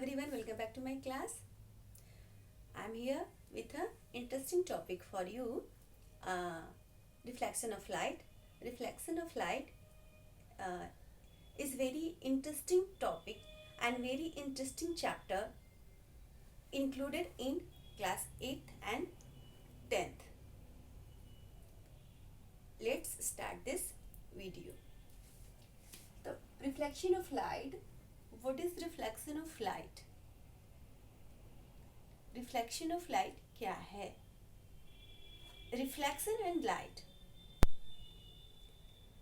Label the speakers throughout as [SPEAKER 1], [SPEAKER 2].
[SPEAKER 1] everyone, welcome back to my class. I'm here with an interesting topic for you. uh, Reflection of light. Reflection of light uh, is very interesting topic and very interesting chapter included in class 8th and 10th. Let's start this video. The reflection of light. What is reflection of light? Reflection of light क्या है? Reflection and light.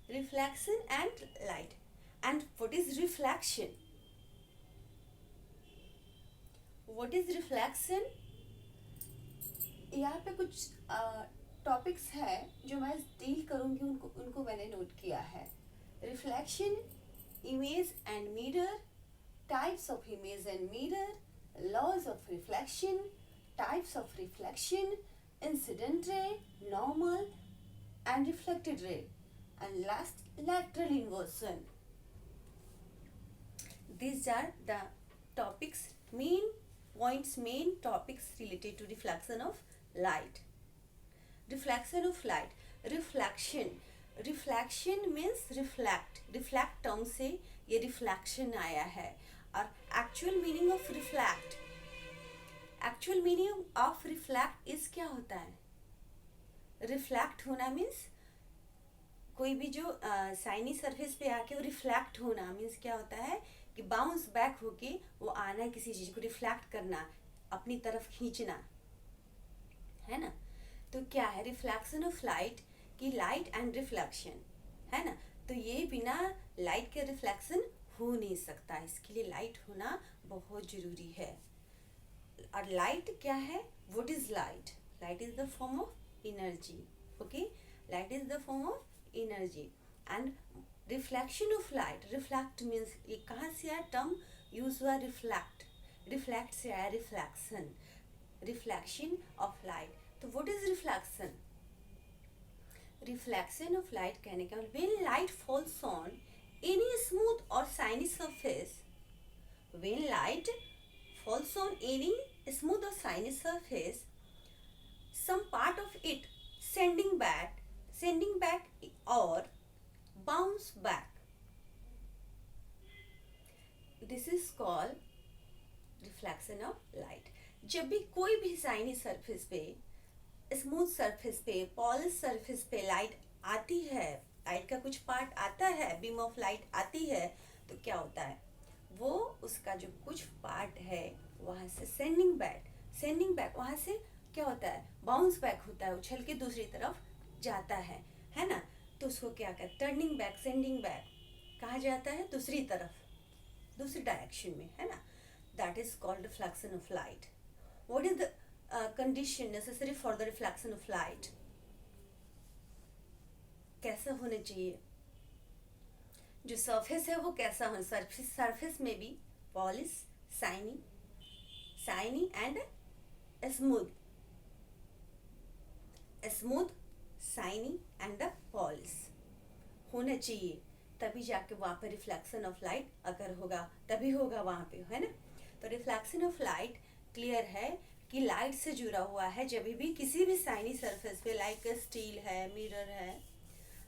[SPEAKER 1] Reflection and light. And what is reflection? What is reflection? यहाँ पे कुछ topics है जो मैं deal करूँगी, उनको मैंने नोट किया है. Reflection, image and mirror, types of image and mirror, laws of reflection, types of reflection, incident ray, normal and reflected ray, and last lateral inversion. These are the topics, main topics related to reflection of light. Reflection of light. Reflection means reflect term से ये reflection आया है. और actual meaning of reflect is क्या होता है? Reflect होना means कोई भी जो साइनी सरफेस पे आके वो रिफ्लेक्ट होना मीन्स क्या होता है कि बाउंस बैक होके वो आना, किसी चीज को रिफ्लेक्ट करना, अपनी तरफ खींचना, है ना. तो क्या है रिफ्लेक्शन ऑफ लाइट? की लाइट एंड रिफ्लेक्शन, है ना. तो ये बिना लाइट के रिफ्लेक्शन हो नहीं सकता, इसके लिए लाइट होना बहुत जरूरी है. और लाइट क्या है? What is light? Light is the form of energy. Okay, light is the form of energy. And reflection of light. Reflect means ये कहाँ से आया टर्म यूज हुआ? रिफ्लेक्ट से आया रिफ्लेक्शन. Reflection of light. तो what is reflection? Reflection of light कहने का when light falls on any smooth or shiny surface. When light falls on any smooth or shiny surface, some part of it sending back or bounce back. This is called reflection of light. जब भी कोई भी shiny surface पे, smooth surface पे, polished surface पे light आती है, light का कुछ पार्ट आता है, बीम ऑफ लाइट आती है, तो क्या होता है? वो उसका जो कुछ पार्ट है वहाँ से सेंडिंग बैक वहाँ से क्या होता है? बाउंस बैक होता है, उछल के दूसरी तरफ जाता है ना. तो उसको क्या कहते? टर्निंग बैक, सेंडिंग बैक कहा जाता है दूसरी तरफ, दूसरी डायरेक्शन में, है ना. That is called reflection of light. What is the condition necessary for the reflection of light? कैसा होना चाहिए? जो सरफेस है वो कैसा होना? सरफेस में भी polish, shiny and smooth, shiny and the polish होना चाहिए. तभी जाके वहाँ पे रिफ्लेक्शन ऑफ लाइट अगर होगा तभी होगा वहाँ पे, है ना. तो रिफ्लेक्शन ऑफ लाइट क्लियर है कि लाइट से जुड़ा हुआ है. जब भी किसी भी शाइनी सरफेस पे, लाइक स्टील है, मिरर है,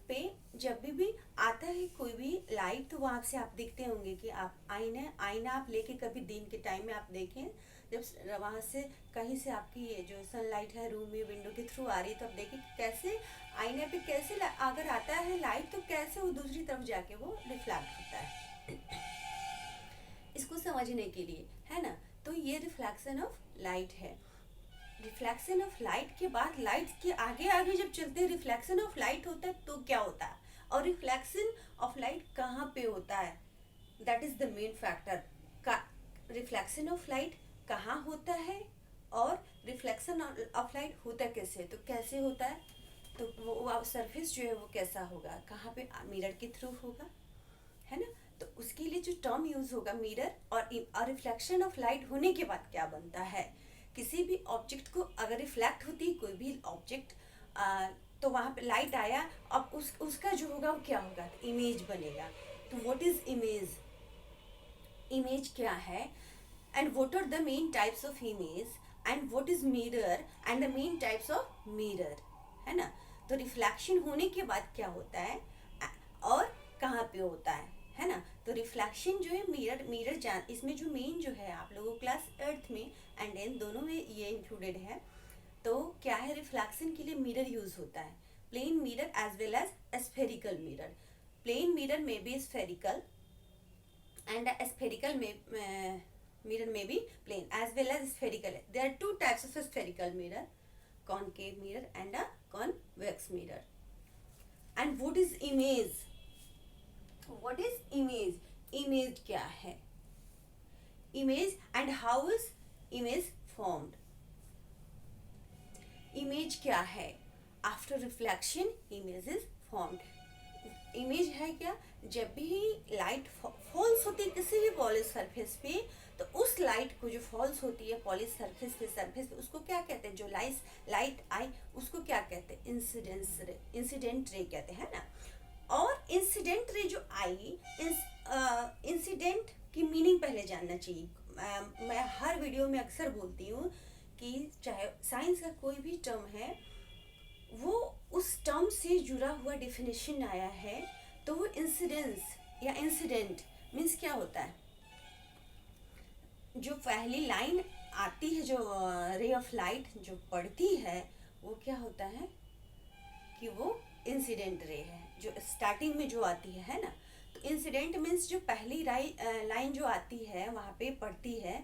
[SPEAKER 1] पे जब भी आता है कोई भी लाइट, तो वहाँ से आप देखते होंगे कि आप आईना आप लेके कभी दिन के टाइम में आप देखें, जब वहाँ से कहीं से आपकी ये जो सनलाइट है रूम में विंडो के थ्रू आ रही है, तो आप देखें कैसे आईने पे कैसे अगर आता है लाइट, तो कैसे वो दूसरी तरफ जाके वो रिफ्लेक्ट होता है. इसको समझने के लिए, है ना. तो ये रिफ्लेक्शन ऑफ लाइट है. रिफ्लेक्शन ऑफ लाइट के बाद लाइट के आगे जब चलते हैं रिफ्लेक्शन ऑफ लाइट होता है तो क्या होता है, और रिफ्लेक्शन ऑफ लाइट कहाँ पे होता है? That is the main factor. का रिफ्लेक्शन ऑफ लाइट कहाँ होता है और रिफ्लेक्शन ऑफ लाइट होता कैसे? तो कैसे होता है? तो वो सरफेस जो है वो कैसा होगा, कहाँ पे? मिरर के थ्रू होगा, है ना. तो उसके लिए जो टर्म यूज होगा मिरर और रिफ्लेक्शन ऑफ लाइट होने के बाद क्या बनता है? किसी भी ऑब्जेक्ट को अगर रिफ्लेक्ट होती है कोई भी ऑब्जेक्ट, तो वहाँ पे लाइट आया, अब उसका जो होगा वो क्या होगा? इमेज बनेगा. तो व्हाट इज इमेज? इमेज क्या है? and what are the main types of image and what is mirror and the main types of mirror, है ना। तो रिफ्लेक्शन होने के बाद क्या होता है और कहाँ पे होता है ना। तो रिफ्लेक्शन जो है मिरर जान, इसमें जो मेन जो है आप लोगों क्लास 8th में एंड एन दोनों में ये इंक्लूडेड है। तो क्या है, रिफ्लेक्शन के लिए मिरर यूज होता है, plane mirror as well as spherical mirror. Plane mirror में बी spherical and a spherical mirror may be plain as well as spherical. There are two types of a spherical mirror, concave mirror and a convex mirror. And what is image? What is image? Image क्या है? Image and how is image formed? Image क्या है? After reflection, image is formed. Image है क्या, जब भी light falls होती है किसी भी पॉलिश सरफेस पे, तो उस लाइट को जो फॉल्स होती है पॉलिश सरफेस पे उसको क्या कहते हैं, जो लाइट आई उसको क्या कहते हैं, इंसिडेंट रे कहते हैं ना। और इंसिडेंट रे जो आई, इंसिडेंट की मीनिंग पहले जानना चाहिए। मैं हर वीडियो में अक्सर बोलती हूँ कि चाहे साइंस का कोई भी टर्म है, वो उस टर्म से जुड़ा हुआ डेफिनेशन आया है, तो वो इंसिडेंस या इंसिडेंट मीन्स क्या होता है, जो पहली लाइन आती है, जो रे ऑफ लाइट जो पड़ती है, वो क्या होता है कि वो इंसिडेंट रे है, जो स्टार्टिंग में जो आती है ना। तो इंसिडेंट मीन्स जो पहली लाइन जो आती है वहाँ पे पड़ती है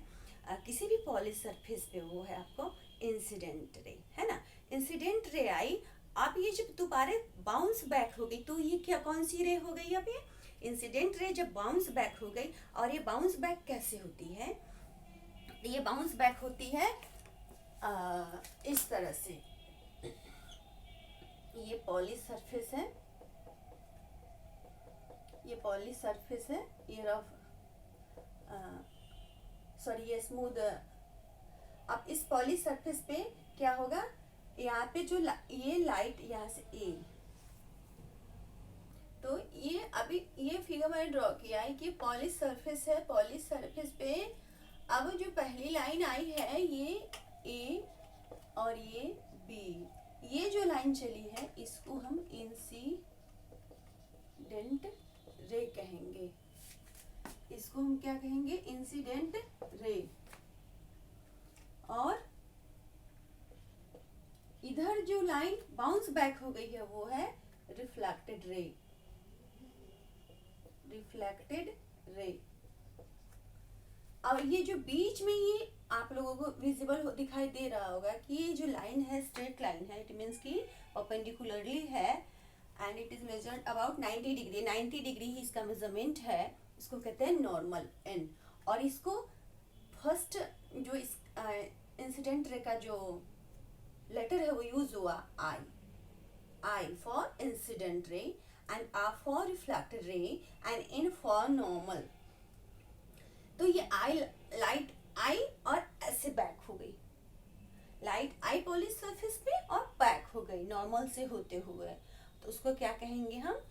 [SPEAKER 1] किसी भी पॉलिश सरफेस पे, वो है आपको इंसिडेंट रे, है ना। इंसिडेंट रे आई, अब ये जब दोबारा बाउंस बैक हो गई, तो ये क्या कौन सी रे हो गई, अब ये इंसिडेंट रे जब बाउंस बैक हो गई। और ये बाउंस बैक कैसे होती है, ये बाउंस बैक होती है इस तरह से, ये पॉलिश सरफेस है, ये पॉलिश सरफेस है, ये रफ सॉरी ये स्मूथ। अब इस पॉलिश सरफेस पे क्या होगा, यहाँ पे जो ये लाइट यहाँ से ए, तो ये अभी ये फिगर मैंने ड्रॉ किया है कि पॉलिश सरफेस है, पॉलिश सरफेस पे अब जो पहली लाइन आई है ये ए और ये बी, ये जो लाइन चली है इसको हम इंसिडेंट रे कहेंगे, इसको हम क्या कहेंगे, इंसिडेंट रे। और इधर जो लाइन बाउंस बैक हो गई है वो है रिफ्लेक्टेड रे, रिफ्लेक्टेड रे। और ये जो बीच में ये आप लोगों को विजिबल दिखाई दे रहा होगा कि ये जो लाइन है स्ट्रेट लाइन है, इट मीन्स की परपेंडिकुलरली है and it is measured about 90 degree, 90 degree ही इसका मेजरमेंट है, इसको कहते हैं नॉर्मल एन। और इसको फर्स्ट जो इस इंसिडेंट रे का जो लेटर है वो यूज हुआ I for incident ray and R for reflected ray and N for normal. तो ये आई लाइट आई और ऐसे बैक हो गई, लाइट आई पॉलिश सरफेस पे और बैक हो गई नॉर्मल से होते हुए, तो उसको क्या कहेंगे हम,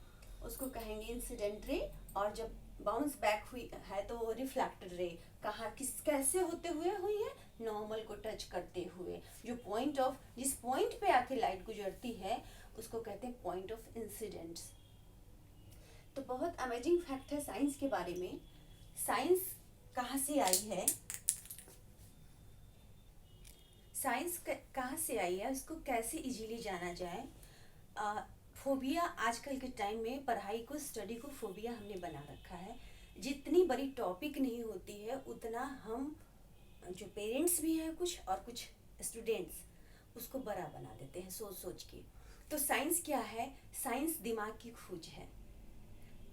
[SPEAKER 1] उसको कहेंगे इंसिडेंट रे। और जब बाउंस बैक हुई है तो वो रिफ्लेक्टेड रे, कहाँ किस कैसे होते हुए हुई है, नॉर्मल को टच करते हुए, जो पॉइंट ऑफ जिस पॉइंट पे आके लाइट गुजरती है उसको कहते हैं पॉइंट ऑफ इंसिडेंट्स। तो बहुत अमेजिंग फैक्ट है साइंस के बारे में। साइंस कहाँ से आई है, साइंस कहाँ से आई है, उसको कैसे इजीली जाना जाए। फोबिया आजकल के टाइम में पढ़ाई को, स्टडी को फोबिया हमने बना रखा है। जितनी बड़ी टॉपिक नहीं होती है उतना हम जो पेरेंट्स भी हैं कुछ और कुछ स्टूडेंट्स उसको बड़ा बना देते हैं सोच सोच के। तो साइंस क्या है, साइंस दिमाग की खोज है।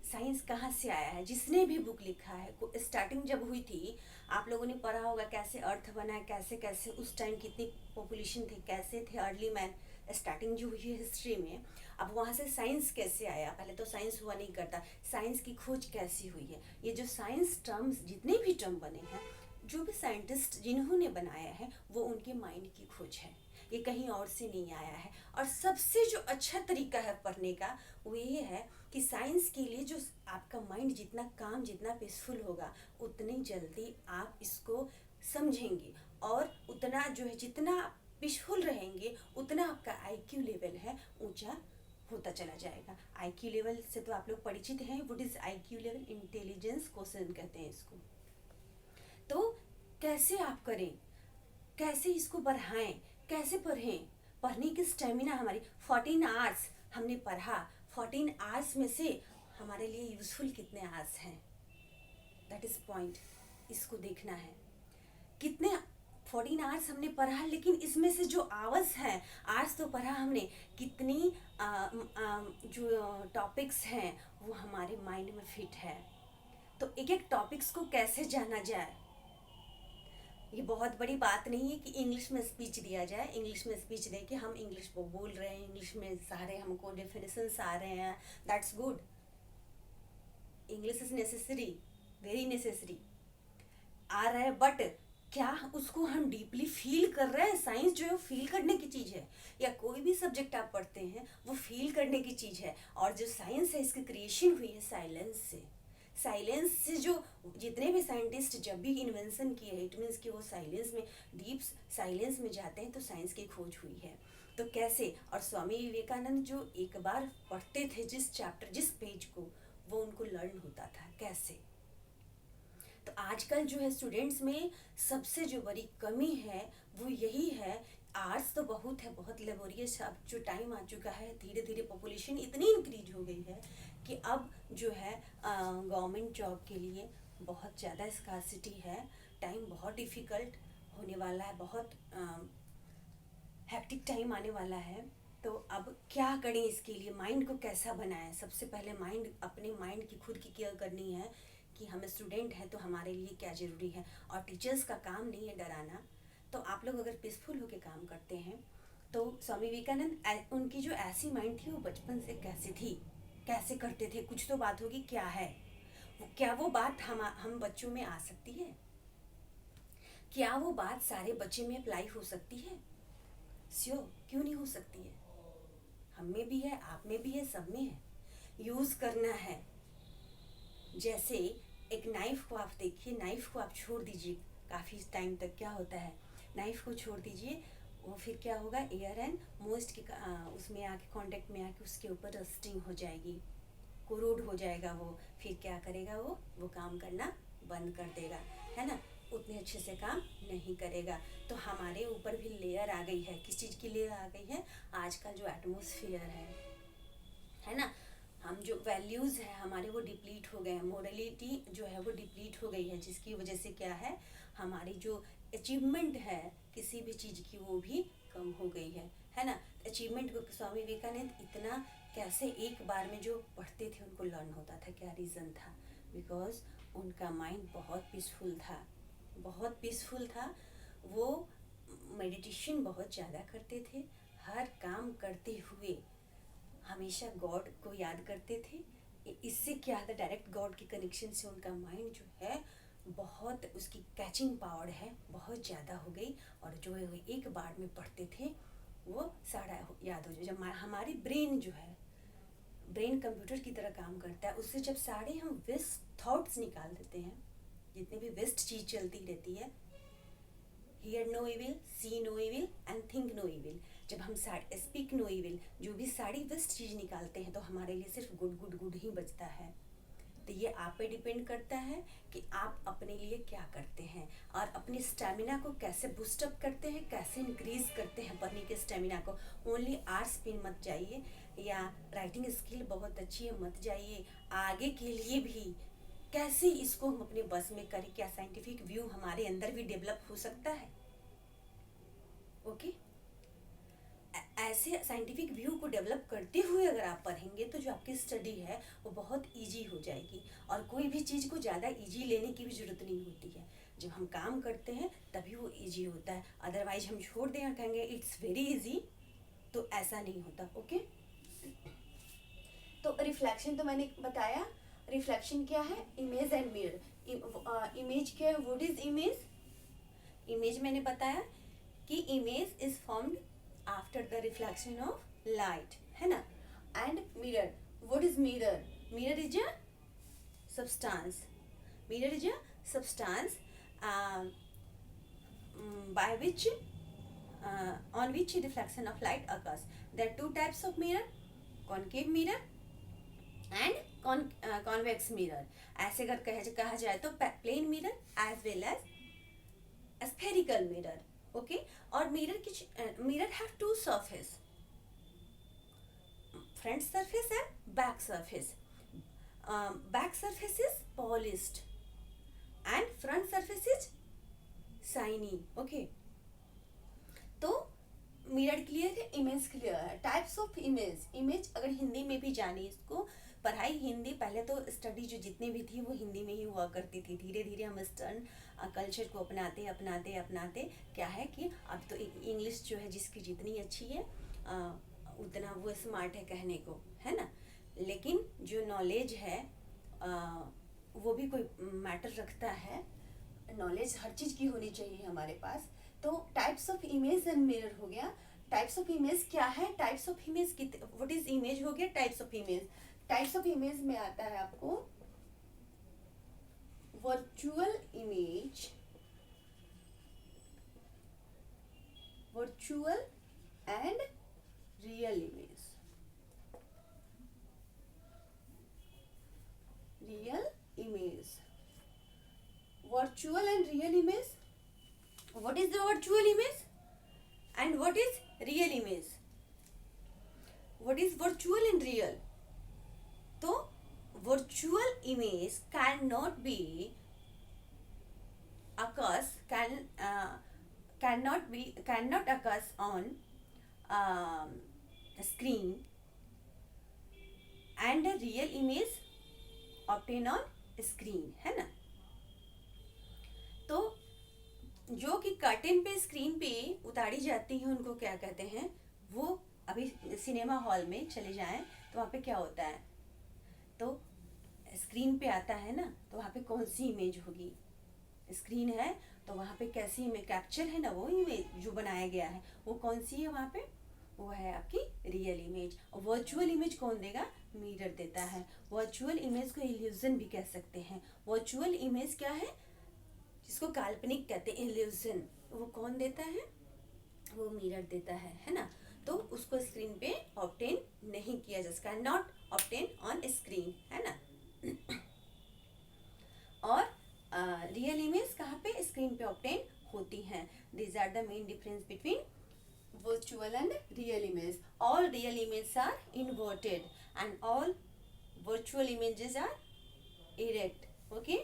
[SPEAKER 1] साइंस कहाँ से आया है, जिसने भी बुक लिखा है, स्टार्टिंग जब हुई थी आप लोगों ने पढ़ा होगा कैसे अर्थ बना, कैसे कैसे उस टाइम कितनी पॉपुलेशन थी, कैसे थे अर्ली मैन, स्टार्टिंग जो हुई है हिस्ट्री में। अब वहाँ से साइंस कैसे आया, पहले तो साइंस हुआ नहीं करता, साइंस की खोज कैसी हुई है। ये जो साइंस टर्म्स जितने भी टर्म बने हैं, जो भी साइंटिस्ट जिन्होंने बनाया है वो उनके माइंड की खोज है। ये कहीं और से नहीं आया है। और सबसे जो अच्छा तरीका है पढ़ने का वो ये है कि साइंस के लिए जो आपका माइंड जितना काम, जितना पीसफुल होगा, उतनी जल्दी आप इसको समझेंगे, और उतना जो है, जितना पीसफुल रहेंगे उतना आपका आईक्यू लेवल है ऊंचा होता चला जाएगा। आईक्यू लेवल से तो आप लोग परिचित हैं, what is IQ level? Intelligence quotient कहते हैं इसको। तो कैसे आप करें, कैसे इसको बढ़ाएं, कैसे पढ़ें? पढ़ने की स्टेमिना हमारी 14 आवर्स हमने पढ़ा, 14 आवर्स में से हमारे लिए यूजफुल कितने आवर्स हैं, दैट इज पॉइंट, इसको देखना है। कितने 14 आवर्स हमने पढ़ा, लेकिन इसमें से जो आवर्स हैं, आवर्स तो पढ़ा हमने, कितनी जो टॉपिक्स हैं वो हमारे माइंड में फिट है। तो एक एक टॉपिक्स को कैसे जाना जाए, ये बहुत बड़ी बात नहीं है कि इंग्लिश में स्पीच दिया जाए, इंग्लिश में स्पीच दे के हम इंग्लिश को बोल रहे हैं, इंग्लिश में सारे हमको डेफिनेशंस आ रहे हैं, that's good. English is necessary, very necessary आ रहा है, बट क्या उसको हम डीपली फील कर रहे हैं? साइंस जो है फील करने की चीज़ है, या कोई भी सब्जेक्ट आप पढ़ते हैं वो फील करने की चीज़ है। और जो साइंस है इसकी क्रिएशन हुई है साइलेंस से। साइलेंस से जो जितने भी साइंटिस्ट जब भी इन्वेंशन किए हैं, इट मीन्स कि वो साइलेंस में, डीप साइलेंस में जाते हैं तो साइंस की खोज हुई है। तो कैसे? और स्वामी विवेकानंद जो एक बार पढ़ते थे जिस चैप्टर, जिस पेज को, वो उनको लर्न होता था कैसे। तो आजकल जो है स्टूडेंट्स में सबसे जो बड़ी कमी है वो यही है। आर्ट्स तो बहुत है, बहुत लेबोरियस, अब जो टाइम आ चुका है, धीरे धीरे पॉपुलेशन इतनी इंक्रीज हो गई है कि अब जो है गवर्नमेंट जॉब के लिए बहुत ज़्यादा स्कार्सिटी है, टाइम बहुत डिफ़िकल्ट होने वाला है, बहुत हैप्टिक टाइम आने वाला है। तो अब क्या करें इसके लिए, माइंड को कैसा बनाएं? सबसे पहले माइंड, अपने माइंड की खुद की केयर करनी है कि हम स्टूडेंट हैं तो हमारे लिए क्या ज़रूरी है। और टीचर्स का काम नहीं है डराना, तो आप लोग अगर पीसफुल होकर काम करते हैं तो स्वामी विवेकानंद, उनकी जो ऐसी माइंड थी वो बचपन से कैसी थी, कैसे करते थे, कुछ तो बात होगी, क्या है क्या वो बात हम बच्चों में आ सकती है? क्या वो बात सारे बच्चे में अप्लाई हो सकती है? श्योर, क्यों नहीं हो सकती है? हम में भी है, आप में भी है, सब में है, यूज़ करना है। जैसे एक नाइफ को आप देखिए, नाइफ को आप छोड़ दीजिए काफ़ी टाइम तक, क्या होता है, नाइफ को छोड़ दीजिए, वो फिर क्या होगा, एयर एंड मोस्ट के उसमें आके कांटेक्ट में आके उसके ऊपर रस्टिंग हो जाएगी, कोरोड हो जाएगा वो, फिर क्या करेगा, वो काम करना बंद कर देगा, है ना, उतने अच्छे से काम नहीं करेगा। हमारे ऊपर भी लेयर आ गई है, किस चीज़ की लेयर आ गई है, आजकल जो एटमोसफियर है ना, हम जो वैल्यूज़ है हमारे वो डिप्लीट हो गए हैं, मोरलिटी जो है वो डिप्लीट हो गई है, जिसकी वजह से क्या है, हमारी जो अचीवमेंट है किसी भी चीज़ की वो भी कम हो गई है ना। अचीवमेंट को स्वामी विवेकानंद इतना कैसे एक बार में जो पढ़ते थे उनको लर्न होता था, क्या रीज़न था, बिकॉज उनका माइंड बहुत पीसफुल था, बहुत पीसफुल था। वो मेडिटेशन बहुत ज़्यादा करते थे, हर काम करते हुए हमेशा गॉड को याद करते थे। इससे क्या था, डायरेक्ट गॉड के कनेक्शन से उनका माइंड जो है बहुत, उसकी कैचिंग पावर है बहुत ज़्यादा हो गई, और जो है वो एक बार में पढ़ते थे वो सारा याद हो जाए। जब हमारी ब्रेन जो है, ब्रेन कंप्यूटर की तरह काम करता है, उससे जब सारे हम वेस्ट थॉट्स निकाल देते हैं, जितने भी वेस्ट चीज़ चलती रहती है, hear no evil, see no evil and think no evil, जब हम स्पीक नो इविल, जो भी सारी वेस्ट चीज़ निकालते हैं तो हमारे लिए सिर्फ गुड गुड गुड ही बचता है। तो ये आप पे डिपेंड करता है कि आप अपने लिए क्या करते हैं, और अपनी स्टेमिना को कैसे बूस्टअप करते हैं, कैसे इंक्रीज करते हैं पढ़ने के स्टेमिना को। ओनली आर्ट्स पे मत जाइए, या राइटिंग स्किल बहुत अच्छी है मत जाइए, आगे के लिए भी कैसे इसको हम अपने बस में करें, क्या साइंटिफिक व्यू हमारे अंदर भी डेवलप हो सकता है। ओके, ऐसे साइंटिफिक व्यू को डेवलप करते हुए अगर आप पढ़ेंगे तो जो आपकी स्टडी है वो बहुत इजी हो जाएगी, और कोई भी चीज़ को ज़्यादा इजी लेने की भी ज़रूरत नहीं होती है। जब हम काम करते हैं तभी वो इजी होता है, अदरवाइज हम छोड़ दें और कहेंगे इट्स वेरी इजी, तो ऐसा नहीं होता। ओके, तो रिफ्लेक्शन तो मैंने बताया, रिफ्लेक्शन क्या है, इमेज एंड मिरर। इमेज क्या है, व्हाट इज इमेज? इमेज मैंने बताया कि image is formed after the reflection of light, है ना. And mirror, what is mirror? Mirror is a substance. Mirror is a substance by which on which reflection of light occurs. There are two types of mirror, concave mirror and convex mirror. ऐसे अगर कहा जाए तो plane mirror as well as spherical mirror. Okay. और mirror have two surface, front surface and back surface. Back surface is polished and front surface is shiny. Okay. तो mirror clear है, image clear है. Types of image अगर हिंदी में भी जाने, इसको पढ़ाई हिंदी पहले तो स्टडी जो जितनी भी थी वो हिंदी में ही हुआ करती थी. धीरे धीरे हम वेस्टर्न कल्चर को अपनाते क्या है कि अब तो इंग्लिश जो है जिसकी जितनी अच्छी है उतना वो स्मार्ट है कहने को, है ना. लेकिन जो नॉलेज है वो भी कोई मैटर रखता है. नॉलेज हर चीज़ की होनी चाहिए हमारे पास. तो types of image and mirror हो गया. टाइप्स ऑफ इमेज क्या है? Types of image what is image हो गया. Types of image, types of image में आता है आपको virtual image, virtual and real image. Real image, virtual and real image. What is the virtual image and what is real image? What is virtual and real? तो virtual image cannot be occurs cannot occurs on screen, and a real image obtained on screen, है ना. तो जो कि curtain पे screen पे उतारी जाती है उनको क्या कहते हैं. वो अभी सिनेमा हॉल में चले जाएं तो वहाँ पे क्या होता है, तो स्क्रीन पे आता है ना, तो वहाँ पे कौन सी इमेज होगी. स्क्रीन है तो वहाँ पे कैसी इमेज कैप्चर है ना, वो इमेज जो बनाया गया है वो कौन सी है वहाँ पे, वो है आपकी रियल इमेज. और वर्चुअल इमेज कौन देगा? मिरर देता है. वर्चुअल इमेज को इल्यूजन भी कह सकते हैं. वर्चुअल इमेज क्या है? जिसको काल्पनिक कहते हैं, इल्यूजन, वो कौन देता है? वो मिरर देता है ना. तो उसको स्क्रीन पे ऑब्टेन नहीं किया जा सकता, नॉट ऑब्टेन ऑन स्क्रीन, है ना. और रियल इमेज कहाँ पे? स्क्रीन पे ऑब्टेन होती हैं. These are the main difference between virtual and real image. All real images are inverted and all virtual images are erect. Okay.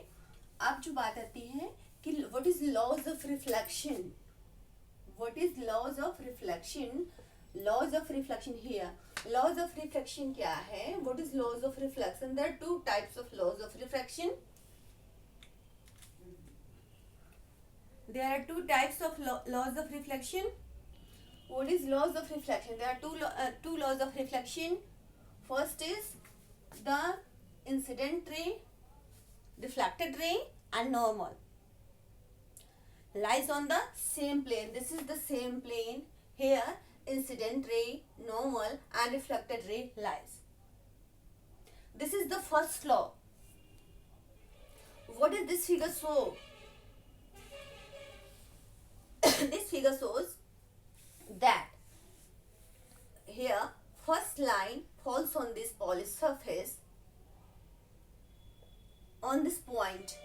[SPEAKER 1] अब जो बात आती है कि what is laws of reflection? What is laws of reflection? Laws of reflection here. Laws of reflection क्या है? What is laws of reflection? There are two types of laws of reflection. There are two types of laws of reflection. What is laws of reflection? There are two laws of reflection. First is the incident ray, reflected ray, and normal lies on the same plane. This is the same plane. Here incident ray, normal, and reflected ray lies. This is the first law. What does this figure show? This figure shows that here first line falls on this polished surface on this point.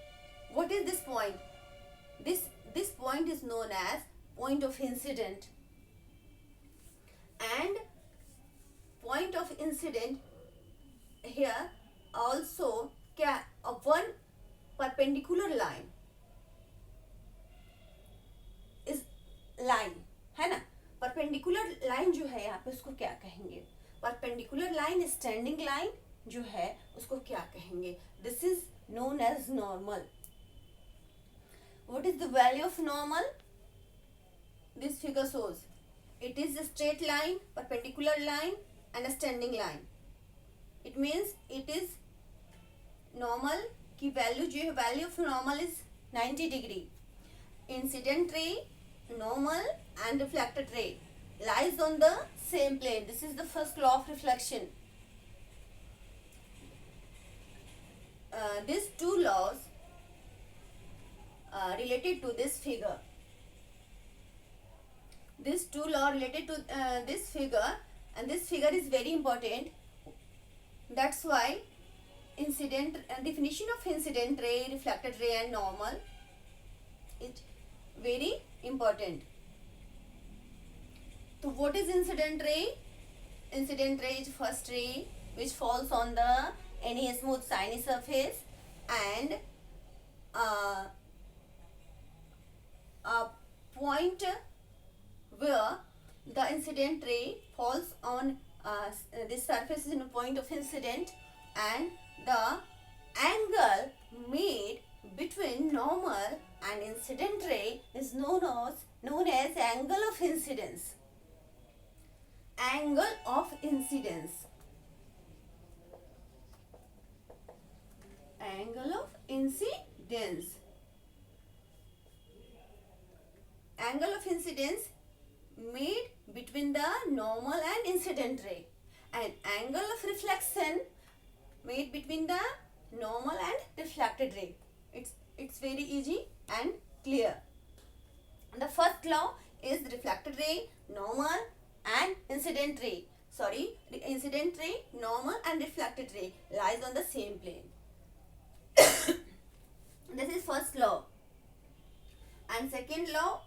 [SPEAKER 1] What is this point? This point is known as point of incident, and point of incident here also one perpendicular line is line, है ना. Perpendicular line जो है यहाँ पे उसको क्या कहेंगे? Perpendicular line, standing line जो है उसको क्या कहेंगे? This is known as normal. What is the value of normal? This figure shows it is a straight line, perpendicular line and a standing line. It means it is normal की value जो है, value of normal is 90 degree. Incident ray, normal and reflected ray. lies on the same plane. This is the first law of reflection. These two laws related to this figure. These two laws related to this figure, and this figure is very important. That's why definition of incident ray, reflected ray, and normal is very important. So what is incident ray? Incident ray is first ray which falls on the any smooth shiny surface, and a point where the incident ray falls on this surface is in a point of incident, and the angle made between normal and incident ray is known as angle of incidence. Angle of incidence. Angle of incidence. Angle of incidence made between the normal and incident ray, and angle of reflection made between the normal and reflected ray. It's very easy and clear. The first law is reflected ray, normal, and incident ray. Incident ray, normal, and reflected ray lies on the same plane. This is first law. And second law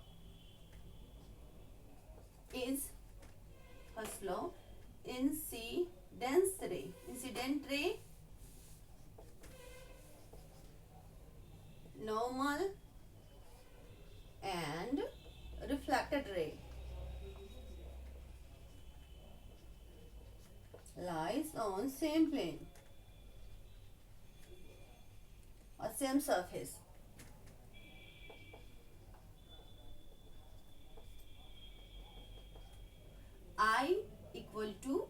[SPEAKER 1] is first law, incidence ray. Incident ray, normal, and reflected ray lies on same plane or same surface. I equal to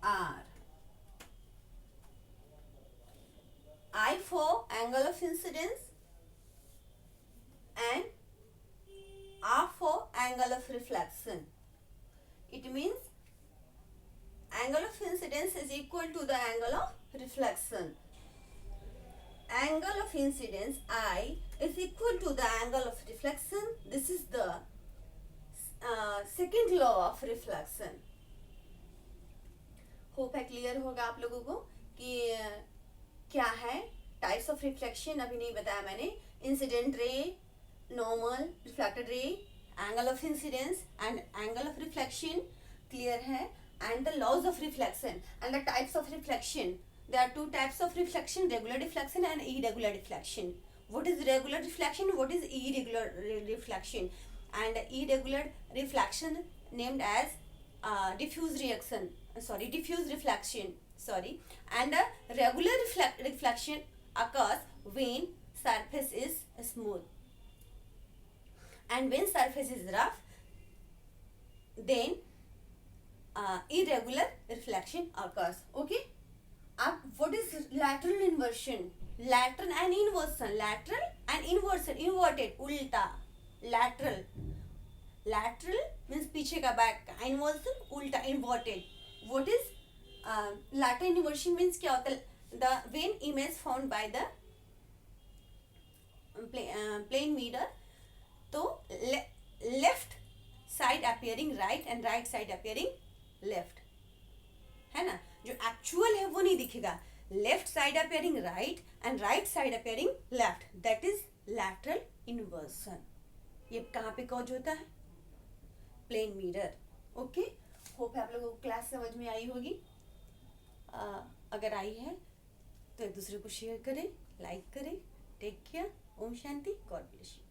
[SPEAKER 1] R. I for angle of incidence and R for angle of reflection. It means angle of incidence is equal to the angle of reflection. Angle of incidence I is equal to the angle of reflection. This is the second law of reflection. Hope है clear होगा आप लोगों को कि क्या है types of reflection. अभी नहीं बताया मैंने. Incident ray, normal, reflected ray, angle of incidence and angle of reflection clear है. And the laws of reflection and the types of reflection. There are two types of reflection, regular reflection and irregular reflection. What is regular reflection? What is irregular reflection? And irregular reflection named as diffuse reflection. And regular reflection occurs when surface is smooth. And when surface is rough, then irregular reflection occurs. Okay? What is lateral inversion? Lateral and inversion. Lateral and inversion. Inverted. Ulta. Lateral. Lateral means पीछे का back का. Inversion ulta. Inverted. What is lateral inversion means क्या होता है? The when image found by the plane mirror, तो left side appearing right and right side appearing left. है ना? जो एक्चुअल है वो नहीं दिखेगा. Left side appearing right and right side appearing left. That is lateral inversion. ये कहाँ पे कॉज होता है? Plane mirror. ओके. होप है आप लोगों को क्लास समझ में आई होगी. अगर आई है तो एक दूसरे को शेयर करें, लाइक करें. Take care. ओम शांति. God bless you.